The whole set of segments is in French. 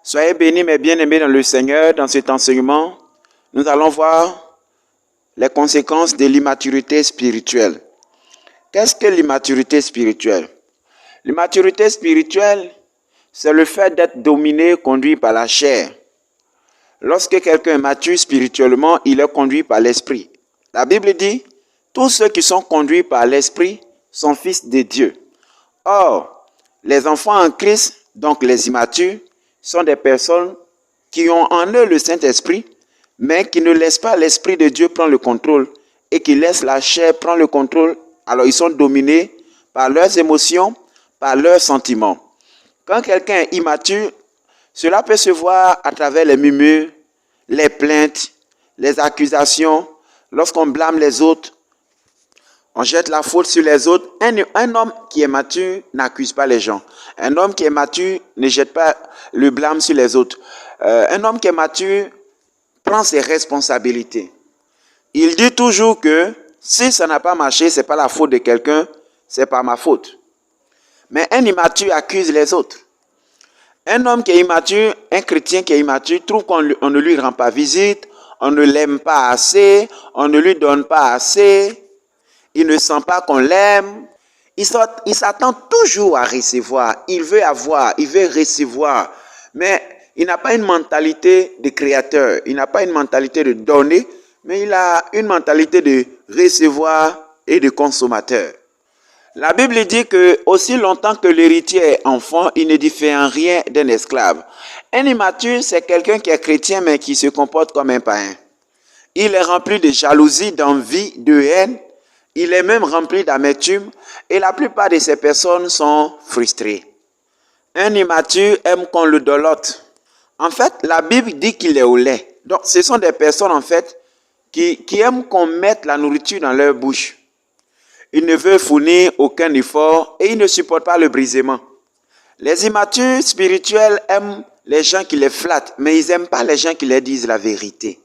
Soyez bénis, mes bien-aimés dans le Seigneur. Dans cet enseignement, nous allons voir les conséquences de l'immaturité spirituelle. Qu'est-ce que l'immaturité spirituelle? L'immaturité spirituelle, c'est le fait d'être dominé, conduit par la chair. Lorsque quelqu'un est mature spirituellement, il est conduit par l'esprit. La Bible dit, tous ceux qui sont conduits par l'esprit sont fils de Dieu. Or, les enfants en Christ, donc les immatures, sont des personnes qui ont en eux le Saint-Esprit, mais qui ne laissent pas l'Esprit de Dieu prendre le contrôle et qui laissent la chair prendre le contrôle. Alors, ils sont dominés par leurs émotions, par leurs sentiments. Quand quelqu'un est immature, cela peut se voir à travers les murmures, les plaintes, les accusations. Lorsqu'on blâme les autres, on jette la faute sur les autres. Un homme qui est mature n'accuse pas les gens. Un homme qui est mature ne jette pas le blâme sur les autres. Un homme qui est mature prend ses responsabilités. Il dit toujours que si ça n'a pas marché, ce n'est pas la faute de quelqu'un, c'est pas ma faute. Mais un immature accuse les autres. Un homme qui est immature, un chrétien qui est immature, trouve qu'on ne lui rend pas visite, on ne l'aime pas assez, on ne lui donne pas assez, il ne sent pas qu'on l'aime. Il s'attend toujours à recevoir, il veut avoir, il veut recevoir. Mais il n'a pas une mentalité de créateur, il n'a pas une mentalité de donner, mais il a une mentalité de recevoir et de consommateur. La Bible dit que aussi longtemps que l'héritier est enfant, il ne diffère en rien d'un esclave. Un immature, c'est quelqu'un qui est chrétien mais qui se comporte comme un païen. Il est rempli de jalousie, d'envie, de haine. Il est même rempli d'amertume et la plupart de ces personnes sont frustrées. Un immature aime qu'on le dolote. En fait, la Bible dit qu'il est au lait. Donc, ce sont des personnes en fait qui aiment qu'on mette la nourriture dans leur bouche. Ils ne veulent fournir aucun effort et ils ne supportent pas le brisement. Les immatures spirituels aiment les gens qui les flattent, mais ils n'aiment pas les gens qui leur disent la vérité.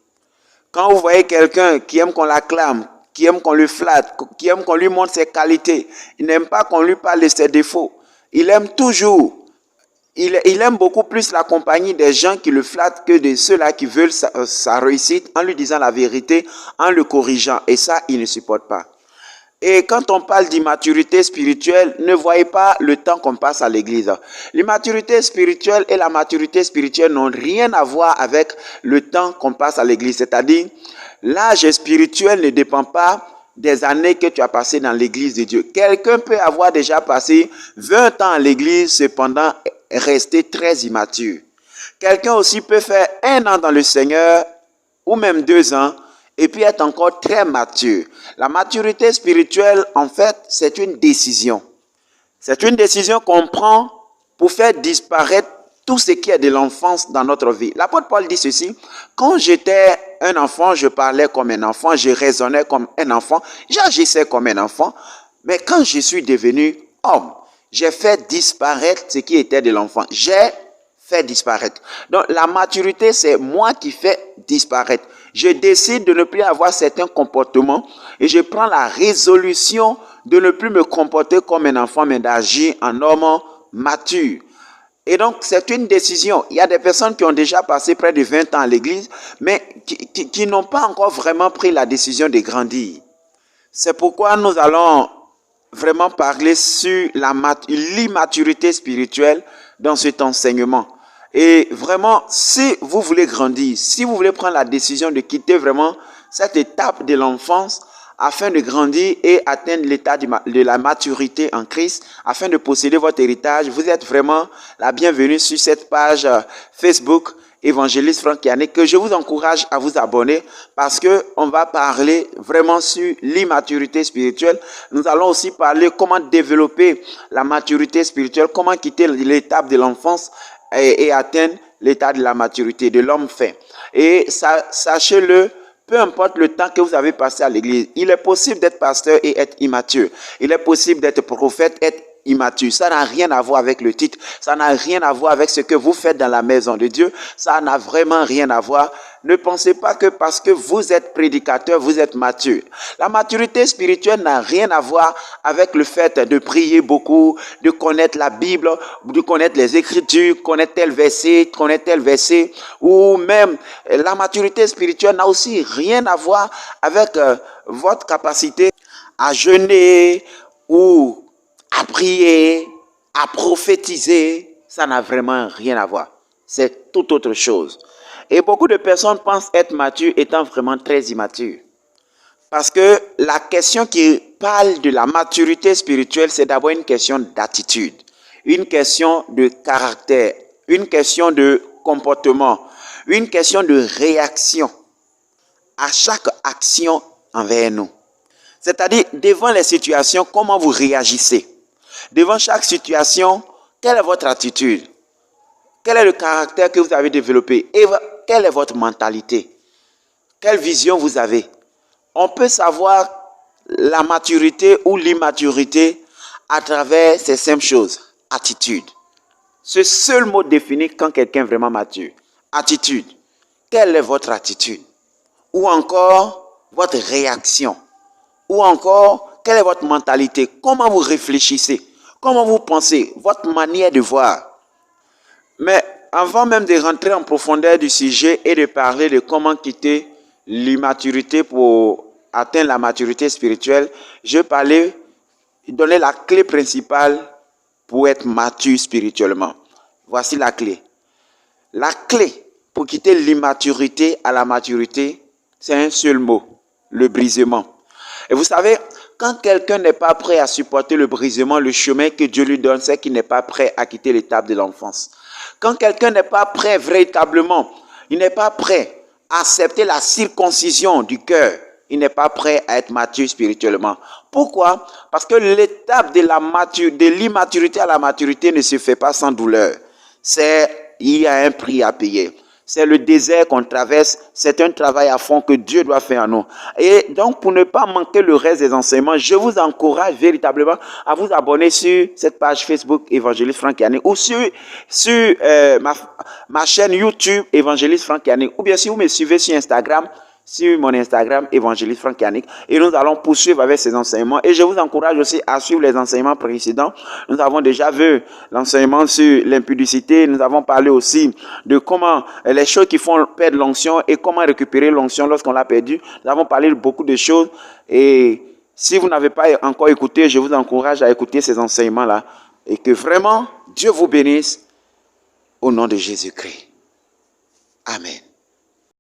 Quand vous voyez quelqu'un qui aime qu'on l'acclame, qui aime qu'on le flatte, qui aime qu'on lui montre ses qualités, il n'aime pas qu'on lui parle de ses défauts. Il aime toujours, il aime beaucoup plus la compagnie des gens qui le flattent que de ceux-là qui veulent sa réussite en lui disant la vérité, en le corrigeant. Et ça, il ne supporte pas. Et quand on parle d'immaturité spirituelle, ne voyez pas le temps qu'on passe à l'église. L'immaturité spirituelle et la maturité spirituelle n'ont rien à voir avec le temps qu'on passe à l'église. C'est-à-dire, l'âge spirituel ne dépend pas des années que tu as passées dans l'église de Dieu. Quelqu'un peut avoir déjà passé 20 ans à l'église, cependant rester très immature. Quelqu'un aussi peut faire 1 an dans le Seigneur, ou même 2 ans, et puis être encore très mature. La maturité spirituelle, en fait, c'est une décision. C'est une décision qu'on prend pour faire disparaître tout ce qui est de l'enfance dans notre vie. L'apôtre Paul dit ceci, quand j'étais un enfant, je parlais comme un enfant, je raisonnais comme un enfant, j'agissais comme un enfant, mais quand je suis devenu homme, j'ai fait disparaître ce qui était de l'enfant. J'ai fait disparaître. Donc la maturité, c'est moi qui fais disparaître. Je décide de ne plus avoir certains comportements et je prends la résolution de ne plus me comporter comme un enfant, mais d'agir en homme mature. Et donc, c'est une décision. Il y a des personnes qui ont déjà passé près de 20 ans à l'église, mais qui n'ont pas encore vraiment pris la décision de grandir. C'est pourquoi nous allons vraiment parler sur l'immaturité spirituelle dans cet enseignement. Et vraiment, si vous voulez grandir, si vous voulez prendre la décision de quitter vraiment cette étape de l'enfance afin de grandir et atteindre l'état de la maturité en Christ, afin de posséder votre héritage, vous êtes vraiment la bienvenue sur cette page Facebook Évangéliste Franck Yannick, que je vous encourage à vous abonner parce que on va parler vraiment sur l'immaturité spirituelle. Nous allons aussi parler comment développer la maturité spirituelle, comment quitter l'étape de l'enfance et atteindre l'état de la maturité de l'homme fait. Et sachez-le, peu importe le temps que vous avez passé à l'église, il est possible d'être pasteur et être immature. Il est possible d'être prophète immature. Ça n'a rien à voir avec le titre. Ça n'a rien à voir avec ce que vous faites dans la maison de Dieu. Ça n'a vraiment rien à voir. Ne pensez pas que parce que vous êtes prédicateur, vous êtes mature. La maturité spirituelle n'a rien à voir avec le fait de prier beaucoup, de connaître la Bible, de connaître les Écritures, connaître tel verset, ou même la maturité spirituelle n'a aussi rien à voir avec votre capacité à jeûner ou à prier, à prophétiser. Ça n'a vraiment rien à voir. C'est tout autre chose. Et beaucoup de personnes pensent être matures étant vraiment très immatures. Parce que la question qui parle de la maturité spirituelle, c'est d'abord une question d'attitude, une question de caractère, une question de comportement, une question de réaction à chaque action envers nous. C'est-à-dire, devant les situations, comment vous réagissez? Devant chaque situation, quelle est votre attitude? Quel est le caractère que vous avez développé? Et quelle est votre mentalité? Quelle vision vous avez? On peut savoir la maturité ou l'immaturité à travers ces simples choses. Attitude. Ce seul mot définit quand quelqu'un est vraiment mature. Attitude. Quelle est votre attitude? Ou encore votre réaction? Ou encore, quelle est votre mentalité? Comment vous réfléchissez? Comment vous pensez? Votre manière de voir. Mais avant même de rentrer en profondeur du sujet et de parler de comment quitter l'immaturité pour atteindre la maturité spirituelle, je vais donner la clé principale pour être mature spirituellement. Voici la clé. La clé pour quitter l'immaturité à la maturité, c'est un seul mot, le brisement. Et vous savez, quand quelqu'un n'est pas prêt à supporter le brisement, le chemin que Dieu lui donne, c'est qu'il n'est pas prêt à quitter l'étape de l'enfance. Quand quelqu'un n'est pas prêt véritablement, il n'est pas prêt à accepter la circoncision du cœur, il n'est pas prêt à être mature spirituellement. Pourquoi? Parce que l'étape de l'immaturité à la maturité ne se fait pas sans douleur. Il y a un prix à payer. C'est le désert qu'on traverse. C'est un travail à fond que Dieu doit faire en nous. Et donc, pour ne pas manquer le reste des enseignements, je vous encourage véritablement à vous abonner sur cette page Facebook Évangéliste Franck Yannick ou sur ma chaîne YouTube Évangéliste Franck Yannick. Ou bien si vous me suivez sur Instagram, sur mon Instagram, Évangéliste Franck Yannick. Et nous allons poursuivre avec ces enseignements. Et je vous encourage aussi à suivre les enseignements précédents. Nous avons déjà vu l'enseignement sur l'impudicité. Nous avons parlé aussi de comment les choses qui font perdre l'onction et comment récupérer l'onction lorsqu'on l'a perdu. Nous avons parlé de beaucoup de choses. Et si vous n'avez pas encore écouté, je vous encourage à écouter ces enseignements-là. Et que vraiment, Dieu vous bénisse au nom de Jésus-Christ. Amen.